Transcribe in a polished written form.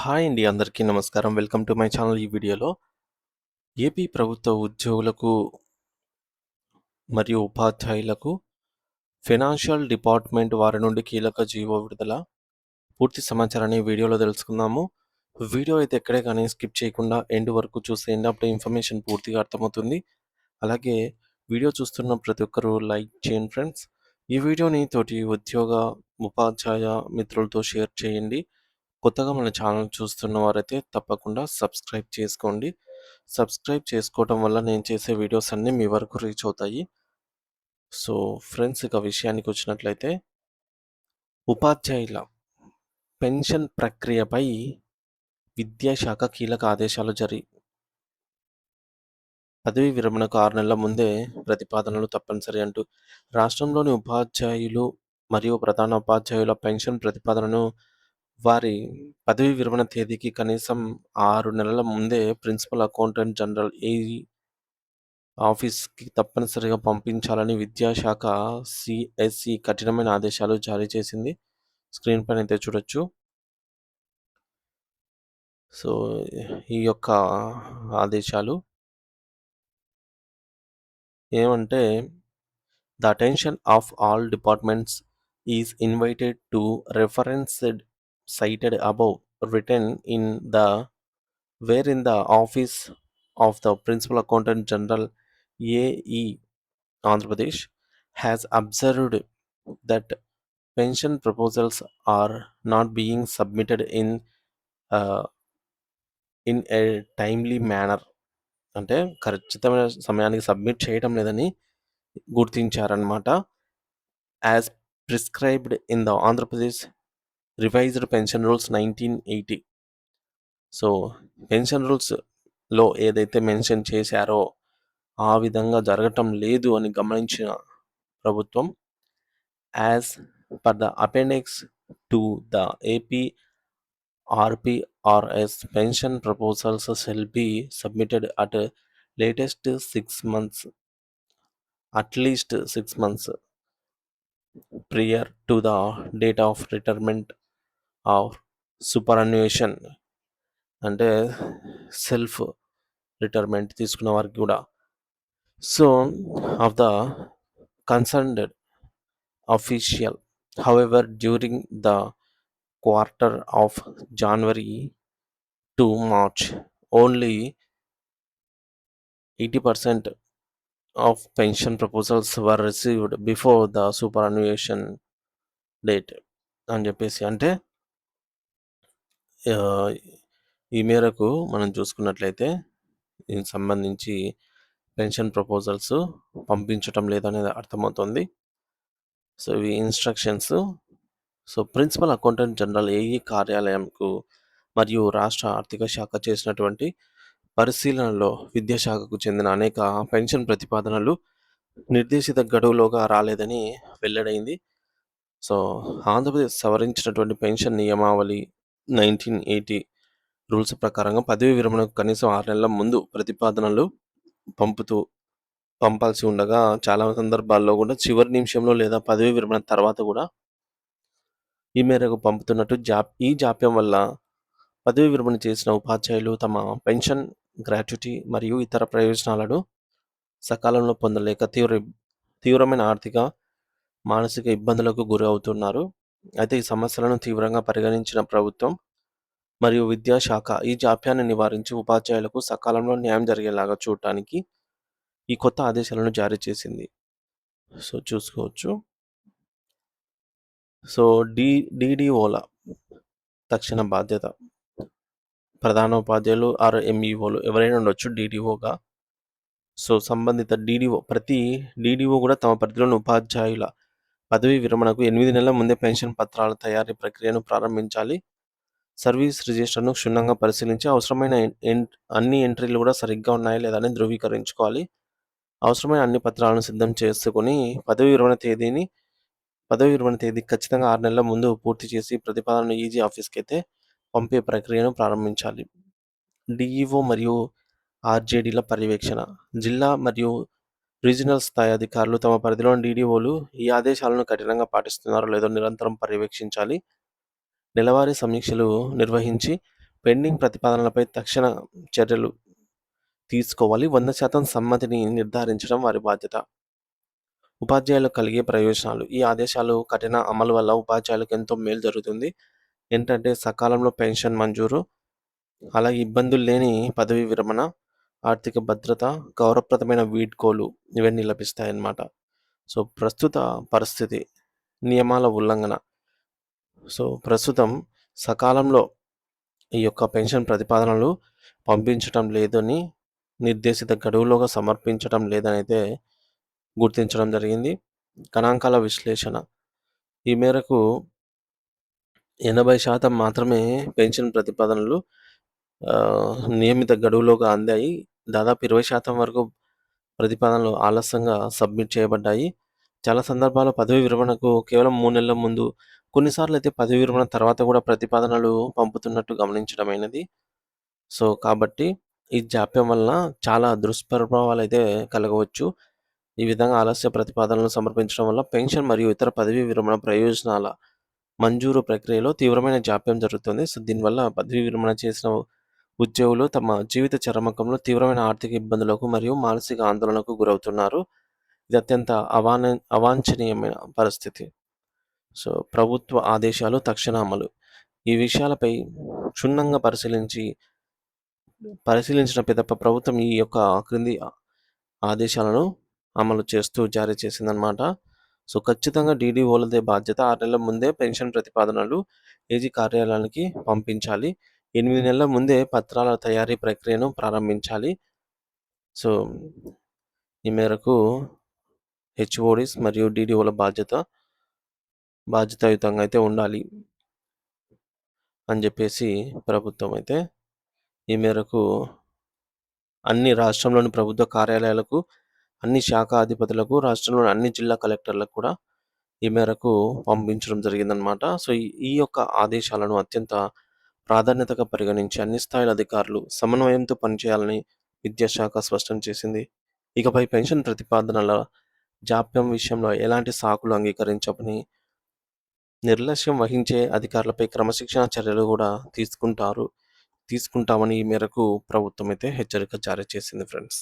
Hi అండి. అందరికీ నమస్కారం. Welcome to my channel. ఈ వీడియోలో ఏపీ ప్రభుత్వ ఉద్యోగులకు మరియు ఉపాధ్యాయులకు ఫైనాన్షియల్ డిపార్ట్మెంట్ వారి నుండి కీలక జీవో విడుదల. పూర్తి సమాచారాన్ని ఈ వీడియోలో తెలుసుకుందాము. వీడియో అయితే ఎక్కడే కానీ స్కిప్ చేయకుండా ఎండ్ వరకు చూసేయండి. అప్పుడు ఇన్ఫర్మేషన్ పూర్తిగా అర్థమవుతుంది. అలాగే వీడియో చూస్తున్న ప్రతి ఒక్కరూ లైక్ చేయండి ఫ్రెండ్స్. ఈ వీడియోని తోటి ఉద్యోగ, ఉపాధ్యాయ మిత్రులతో షేర్ చేయండి. కొత్తగా మన ఛానల్ చూస్తున్న వారైతే తప్పకుండా సబ్స్క్రైబ్ చేసుకోండి. సబ్స్క్రైబ్ చేసుకోవడం వల్ల నేను చేసే వీడియోస్ అన్నీ మీ వరకు రీచ్ అవుతాయి. సో ఫ్రెండ్స్, ఇక విషయానికి వచ్చినట్లయితే ఉపాధ్యాయుల పెన్షన్ ప్రక్రియపై విద్యాశాఖ కీలక ఆదేశాలు పదవీ విరమణకు 6 నెలల ముందే ప్రతిపాదనలు తప్పనిసరి అంటూ రాష్ట్రంలోని ఉపాధ్యాయులు మరియు ప్రధాన ఉపాధ్యాయుల పెన్షన్ ప్రతిపాదనను వారి పదవీ విరమణ తేదీకి కనీసం 6 నెలల ముందే ప్రిన్సిపల్ అకౌంటెంట్ జనరల్ ఏఈ ఆఫీస్‌కి తప్పనిసరిగా పంపించాలని విద్యాశాఖ సీఎస్‌ఈ కఠినమైన ఆదేశాలు జారీ చేసింది. స్క్రీన్ పైన అయితే చూడొచ్చు. సో ఈ యొక్క ఆదేశాలు ఏమంటే, The attention of all departments is invited to referenced cited above written in the wherein the office of the Principal Accountant General AE Andhra Pradesh has observed that pension proposals are not being submitted uh, in a timely manner. అంటే ఖచ్చితమైన సమయానికి submit చేయడం లేదని గుర్తించారన్నమాట. As prescribed in the Andhra Pradesh Revised Pension Rules 1980. So pension రూల్స్లో ఏదైతే mention చేశారో ఆ విధంగా జరగటం లేదు అని గమనించిన ప్రభుత్వం, as per the appendix to the AP RPRS, pension proposals shall be submitted at least 6 months prior to the date of retirement or superannuation, అంటే సెల్ఫ్ రిటైర్మెంట్ తీసుకున్న వారికి కూడా. So of the concerned official. However, during the quarter of January to March, only 80% of pension proposals were received before the superannuation date అని చెప్పేసి. అంటే ఈ మేరకు మనం చూసుకున్నట్లయితే దీనికి సంబంధించి పెన్షన్ ప్రపోజల్స్ పంపించటం లేదనేది అర్థమవుతుంది. సో ఇవి instructions. So principal accountant general AE కార్యాలయంకు మరియు రాష్ట్ర ఆర్థిక శాఖ చేసినటువంటి పరిశీలనలో విద్యాశాఖకు చెందిన అనేక పెన్షన్ ప్రతిపాదనలు నిర్దేశిత గడువులోగా రాలేదని వెల్లడైంది. సో ఆంధ్రప్రదేశ్ సవరించినటువంటి పెన్షన్ నియమావళి 1980 రూల్స్ ప్రకారంగా పదవీ విరమణకు కనీసం 6 నెలల ముందు ప్రతిపాదనలు పంపాల్సి ఉండగా చాలా సందర్భాల్లో కూడా చివరి నిమిషంలో లేదా పదవీ విరమణ తర్వాత కూడా ఈ మేరకు పంపుతున్నట్టు ఈ జాప్యం వల్ల పదవీ విరమణ చేసిన ఉపాధ్యాయులు తమ పెన్షన్, గ్రాట్యుటీ మరియు ఇతర ప్రయోజనాలను సకాలంలో పొందలేక తీవ్రమైన ఆర్థిక, మానసిక ఇబ్బందులకు గురి అవుతున్నారు. అయితే ఈ సమస్యలను తీవ్రంగా పరిగణించిన ప్రభుత్వం మరియు విద్యాశాఖ ఈ జాప్యాన్ని నివారించి ఉపాధ్యాయులకు సకాలంలో న్యాయం జరిగేలాగా చూడటానికి ఈ కొత్త ఆదేశాలను జారీ చేసింది. సో చూసుకోవచ్చు. సో డీడీఓల తక్షణ బాధ్యత. ప్రధానోపాధ్యాయులు ఆర్ ఎంఈఓలు ఎవరైనా ఉండొచ్చు డీడీఓగా. సో సంబంధిత ప్రతి డీడీఓ కూడా తమ పరిధిలోని ఉపాధ్యాయుల పదవీ విరమణకు 8 నెలల ముందే పెన్షన్ పత్రాల తయారీ ప్రక్రియను ప్రారంభించాలి. సర్వీస్ రిజిస్టర్ను క్షుణ్ణంగా పరిశీలించి అవసరమైన అన్ని ఎంట్రీలు కూడా సరిగ్గా ఉన్నాయా లేదా అని ధృవీకరించుకోవాలి. అవసరమైన అన్ని పత్రాలను సిద్ధం చేసుకొని పదవీ విరమణ తేదీ ఖచ్చితంగా 6 నెలల ముందు పూర్తి చేసి ప్రతిపాదనను ఈజీ ఆఫీస్కి అయితే పంపే ప్రక్రియను ప్రారంభించాలి. డిఈఓ మరియు ఆర్జేడీల పర్యవేక్షణ. జిల్లా మరియు రీజనల్ స్థాయి అధికారులు తమ పరిధిలోని డీడీఓలు ఈ ఆదేశాలను కఠినంగా పాటిస్తున్నారో లేదో నిరంతరం పర్యవేక్షించాలి. నెలవారీ సమీక్షలు నిర్వహించి పెండింగ్ ప్రతిపాదనలపై తక్షణ చర్యలు తీసుకోవాలి. 100% సమ్మతిని నిర్ధారించడం వారి బాధ్యత. ఉపాధ్యాయులకు కలిగే ప్రయోజనాలు. ఈ ఆదేశాలు కఠిన అమలు వల్ల ఉపాధ్యాయులకు ఎంతో మేలు జరుగుతుంది. ఏంటంటే సకాలంలో పెన్షన్ మంజూరు, అలాగే ఇబ్బందులు లేని పదవీ విరమణ, ఆర్థిక భద్రత, గౌరవప్రదమైన వీడ్కోలు ఇవన్నీ లభిస్తాయన్నమాట. సో, ప్రస్తుత పరిస్థితి, నియమాల ఉల్లంఘన. సో, ప్రస్తుతం సకాలంలో ఈ యొక్క పెన్షన్ ప్రతిపాదనలు పంపించటం లేదని, నిర్దేశిత గడువులోగా సమర్పించటం లేదనైతే గుర్తించడం జరిగింది. గణాంకాల విశ్లేషణ. ఈ మేరకు 80% మాత్రమే పెన్షన్ ప్రతిపాదనలు నియమిత గడువులోగా అందాయి. దాదాపు 20% వరకు ప్రతిపాదనలు ఆలస్యంగా సబ్మిట్ చేయబడ్డాయి. చాలా సందర్భాల్లో పదవీ విరమణకు కేవలం 3 నెలల ముందు, కొన్నిసార్లు అయితే పదవీ విరమణ తర్వాత కూడా ప్రతిపాదనలు పంపుతున్నట్టు గమనించడమైనది. సో, కాబట్టి ఈ జాప్యం వలన చాలా దుష్ప్రభావాలైతే కలగవచ్చు. ఈ విధంగా ఆలస్య ప్రతిపాదనలు సమర్పించడం వల్ల పెన్షన్ మరియు ఇతర పదవీ విరమణ ప్రయోజనాల మంజూరు ప్రక్రియలో తీవ్రమైన జాప్యం జరుగుతుంది. సో, దీనివల్ల పదవీ విరమణ చేసిన ఉద్యోగులు తమ జీవిత చరమకంలో తీవ్రమైన ఆర్థిక ఇబ్బందులకు మరియు మానసిక ఆందోళనకు గురవుతున్నారు. ఇది అత్యంత అవాంఛనీయమైన పరిస్థితి. సో, ప్రభుత్వ ఆదేశాలు తక్షణ అమలు. ఈ విషయాలపై క్షుణ్ణంగా పరిశీలించిన పిదప ప్రభుత్వం ఈ యొక్క క్రింది ఆదేశాలను అమలు చేస్తూ జారీ చేసిందనమాట. సో, ఖచ్చితంగా డీడీఓలదే బాధ్యత. 6 నెలల ముందే పెన్షన్ ప్రతిపాదనలు ఏజీ కార్యాలయానికి పంపించాలి. 8 నెలల ముందే పత్రాల తయారీ ప్రక్రియను ప్రారంభించాలి. సో, ఈ మేరకు హెచ్ఓడీస్ మరియు డీడీఓల బాధ్యతాయుతంగా అయితే ఉండాలి అని చెప్పేసి ప్రభుత్వం అయితే ఈ మేరకు అన్ని రాష్ట్రంలోని ప్రభుత్వ కార్యాలయాలకు, అన్ని శాఖాధిపతులకు, రాష్ట్రంలోని అన్ని జిల్లా కలెక్టర్లకు కూడా ఈ మేరకు పంపించడం జరిగిందనమాట. సో, ఈ యొక్క ఆదేశాలను అత్యంత ప్రాధాన్యతగా పరిగణించి అన్ని స్థాయిల అధికారులు సమన్వయంతో పనిచేయాలని విద్యాశాఖ స్పష్టం చేసింది. ఇకపై పెన్షన్ ప్రతిపాదనల జాప్యం విషయంలో ఎలాంటి సాకులు అంగీకరించమని, నిర్లక్ష్యం వహించే అధికారులపై క్రమశిక్షణా చర్యలు కూడా తీసుకుంటామని ఈ మేరకు ప్రభుత్వం అయితే హెచ్చరిక జారీ చేసింది ఫ్రెండ్స్.